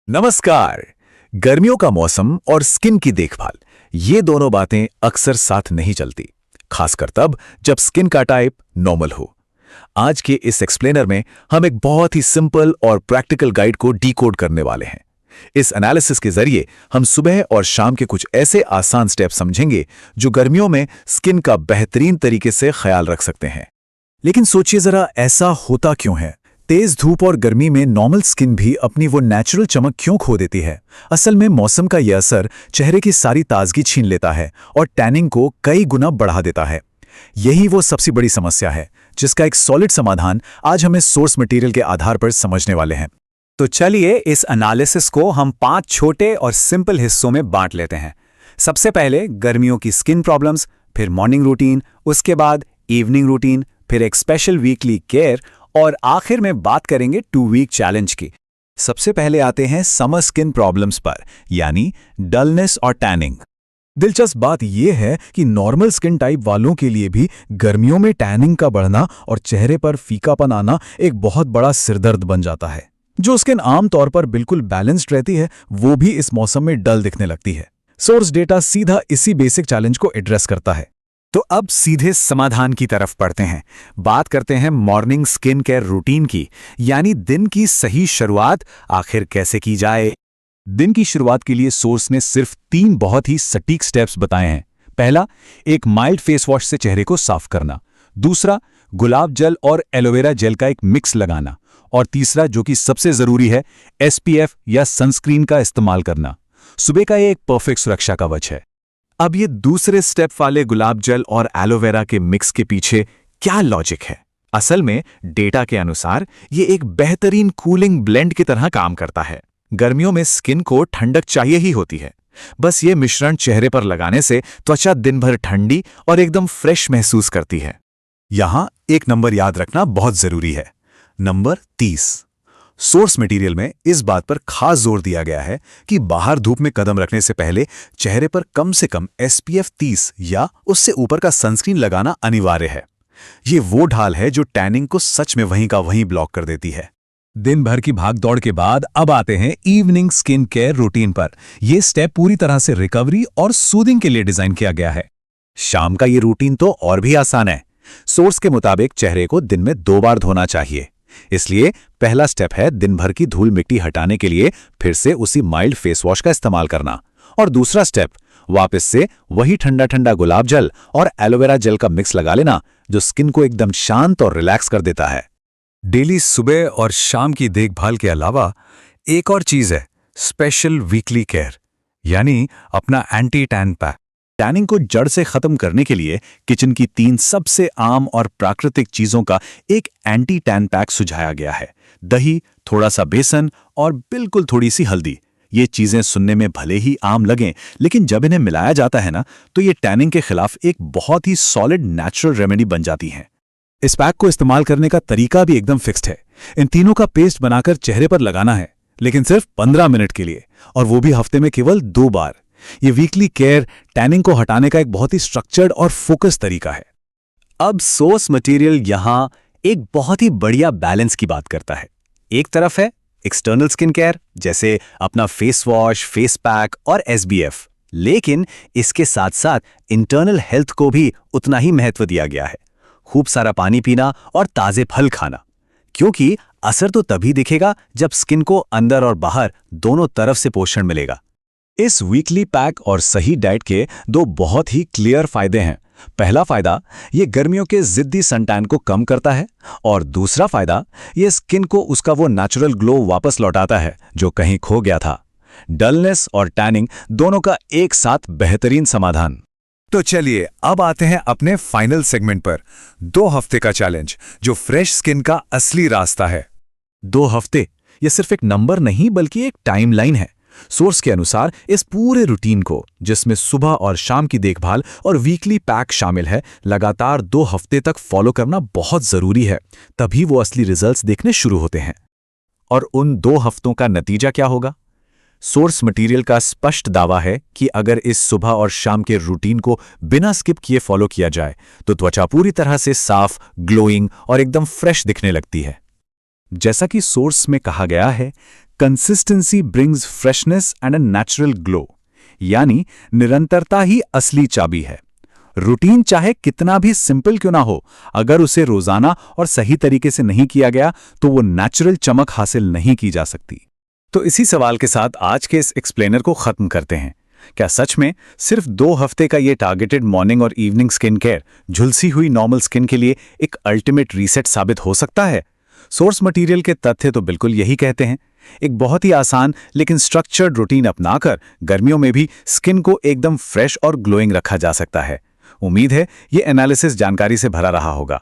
नमस्कार। गर्मियों का मौसम और स्किन की देखभाल, ये दोनों बातें अक्सर साथ नहीं चलती, खासकर तब जब स्किन का टाइप नॉर्मल हो। आज के इस एक्सप्लेनर में हम एक बहुत ही सिंपल और प्रैक्टिकल गाइड को डीकोड करने वाले हैं। इस एनालिसिस के जरिए हम सुबह और शाम के कुछ ऐसे आसान स्टेप समझेंगे जो गर्मियों में स्किन का बेहतरीन तरीके से ख्याल रख सकते हैं। लेकिन सोचिए जरा, ऐसा होता क्यों है? तेज धूप और गर्मी में नॉर्मल स्किन भी अपनी वो नेचुरल चमक क्यों खो देती है? असल में मौसम का यह असर चेहरे की सारी ताजगी छीन लेता है और टैनिंग को कई गुना बढ़ा देता है। यही वो सबसे बड़ी समस्या है जिसका एक सॉलिड समाधान आज हम इस सोर्स मटेरियल के आधार पर समझने वाले हैं। तो चलिए इस एनालिसिस को हम 5 छोटे और सिंपल हिस्सों में बांट लेते हैं। सबसे पहले गर्मियों की स्किन प्रॉब्लम्स, फिर मॉर्निंग रूटीन, उसके बाद इवनिंग रूटीन, फिर एक स्पेशल वीकली केयर और आखिर में बात करेंगे 2 वीक चैलेंज की। सबसे पहले आते हैं समर स्किन प्रॉब्लम्स पर, यानी डलनेस और टैनिंग। दिलचस्प बात यह है कि नॉर्मल स्किन टाइप वालों के लिए भी गर्मियों में टैनिंग का बढ़ना और चेहरे पर फीकापन आना एक बहुत बड़ा सिरदर्द बन जाता है। जो स्किन आमतौर पर बिल्कुल बैलेंस्ड रहती है, वो भी इस मौसम में डल दिखने लगती है। सोर्स डेटा सीधा इसी बेसिक चैलेंज को एड्रेस करता है। तो अब सीधे समाधान की तरफ बढ़ते हैं। बात करते हैं मॉर्निंग स्किन केयर रूटीन की, यानी दिन की सही शुरुआत आखिर कैसे की जाए। दिन की शुरुआत के लिए सोर्स ने सिर्फ 3 बहुत ही सटीक स्टेप्स बताए हैं। पहला, एक माइल्ड फेस वॉश से चेहरे को साफ करना। दूसरा, गुलाब जल और एलोवेरा जेल का एक मिक्स लगाना। और तीसरा, जो कि सबसे जरूरी है, SPF या सनस्क्रीन का इस्तेमाल करना। सुबह का ये एक परफेक्ट सुरक्षा कवच है। अब ये दूसरे स्टेप वाले गुलाब जल और एलोवेरा के मिक्स के पीछे क्या लॉजिक है? असल में डेटा के अनुसार ये एक बेहतरीन कूलिंग ब्लेंड की तरह काम करता है। गर्मियों में स्किन को ठंडक चाहिए ही होती है। बस ये मिश्रण चेहरे पर लगाने से त्वचा दिन भर ठंडी और एकदम फ्रेश महसूस करती है। यहां एक नंबर याद रखना बहुत जरूरी है, नंबर 30। सोर्स मटेरियल में इस बात पर खास जोर दिया गया है कि बाहर धूप में कदम रखने से पहले चेहरे पर कम से कम SPF 30 या उससे ऊपर का सनस्क्रीन लगाना अनिवार्य है। ये वो ढाल है जो टैनिंग को सच में वहीं का वहीं ब्लॉक कर देती है। दिन भर की भागदौड़ के बाद अब आते हैं इवनिंग स्किन केयर रूटीन पर। यह स्टेप पूरी तरह से रिकवरी और सूदिंग के लिए डिजाइन किया गया है। शाम का ये रूटीन तो और भी आसान है। सोर्स के मुताबिक चेहरे को दिन में 2 बार धोना चाहिए। इसलिए पहला स्टेप है दिन भर की धूल मिट्टी हटाने के लिए फिर से उसी माइल्ड फेस वॉश का इस्तेमाल करना। और दूसरा स्टेप, वापस से वही ठंडा ठंडा गुलाब जल और एलोवेरा जेल का मिक्स लगा लेना, जो स्किन को एकदम शांत और रिलैक्स कर देता है। डेली सुबह और शाम की देखभाल के अलावा एक और चीज है, स्पेशल वीकली केयर, यानी अपना एंटी टैन पैक। टैनिंग को जड़ से खत्म करने के लिए किचन की 3 सबसे आम और प्राकृतिक चीजों का एक एंटी टैन पैक सुझाया गया है। दही, थोड़ा सा बेसन और बिल्कुल थोड़ी सी हल्दी। ये चीजें सुनने में भले ही आम लगें, लेकिन जब इन्हें मिलाया जाता है ना, तो ये टैनिंग के खिलाफ एक बहुत ही सॉलिड नेचुरल रेमेडी बन जाती हैं। इस पैक को इस्तेमाल करने का तरीका भी एकदम फिक्स्ड है। इन तीनों का पेस्ट बनाकर चेहरे पर लगाना है, लेकिन सिर्फ 15 मिनट के लिए, और वो भी हफ्ते में केवल 2 बार। ये वीकली केयर टैनिंग को हटाने का एक बहुत ही स्ट्रक्चर्ड और फोकस तरीका है। अब सोर्स मटेरियल यहां एक बहुत ही बढ़िया बैलेंस की बात करता है। एक तरफ है एक्सटर्नल स्किन केयर, जैसे अपना फेस वॉश, फेस पैक और SPF, लेकिन इसके साथ साथ इंटरनल हेल्थ को भी उतना ही महत्व दिया गया है। खूब सारा पानी पीना और ताजे फल खाना, क्योंकि असर तो तभी दिखेगा जब स्किन को अंदर और बाहर दोनों तरफ से पोषण मिलेगा। इस वीकली पैक और सही डाइट के 2 बहुत ही क्लियर फायदे हैं। पहला फायदा, ये गर्मियों के जिद्दी सनटैन को कम करता है, और दूसरा फायदा, ये स्किन को उसका वो नेचुरल ग्लो वापस लौटाता है जो कहीं खो गया था। डलनेस और टैनिंग दोनों का एक साथ बेहतरीन समाधान। तो चलिए अब आते हैं अपने फाइनल सेगमेंट पर, 2 हफ्ते का चैलेंज, जो फ्रेश स्किन का असली रास्ता है। 2 हफ्ते, ये सिर्फ एक नंबर नहीं बल्कि एक टाइमलाइन है। सोर्स के अनुसार इस पूरे रूटीन को, जिसमें सुबह और शाम की देखभाल और वीकली पैक शामिल है, लगातार 2 हफ्ते तक फॉलो करना बहुत जरूरी है। तभी वो असली रिजल्ट्स देखने शुरू होते हैं। और उन 2 हफ्तों का नतीजा क्या होगा? सोर्स मटेरियल का स्पष्ट दावा है कि अगर इस सुबह और शाम के रूटीन को बिना स्किप किए फॉलो किया जाए तो त्वचा पूरी तरह से साफ, ग्लोइंग और एकदम फ्रेश दिखने लगती है। जैसा कि सोर्स में कहा गया है, consistency brings freshness and a natural glow, यानी निरंतरता ही असली चाबी है। रूटीन चाहे कितना भी सिंपल क्यों ना हो, अगर उसे रोजाना और सही तरीके से नहीं किया गया तो वो नेचुरल चमक हासिल नहीं की जा सकती। तो इसी सवाल के साथ आज के इस एक्सप्लेनर को खत्म करते हैं। क्या सच में सिर्फ 2 हफ्ते का ये टारगेटेड मॉर्निंग और इवनिंग स्किन केयर झुलसी हुई नॉर्मल स्किन के लिए एक अल्टीमेट रीसेट साबित हो सकता है? सोर्स मटेरियल के तथ्य तो बिल्कुल यही कहते हैं। एक बहुत ही आसान लेकिन स्ट्रक्चर्ड रूटीन अपनाकर गर्मियों में भी स्किन को एकदम फ्रेश और ग्लोइंग रखा जा सकता है। उम्मीद है ये एनालिसिस जानकारी से भरा रहा होगा।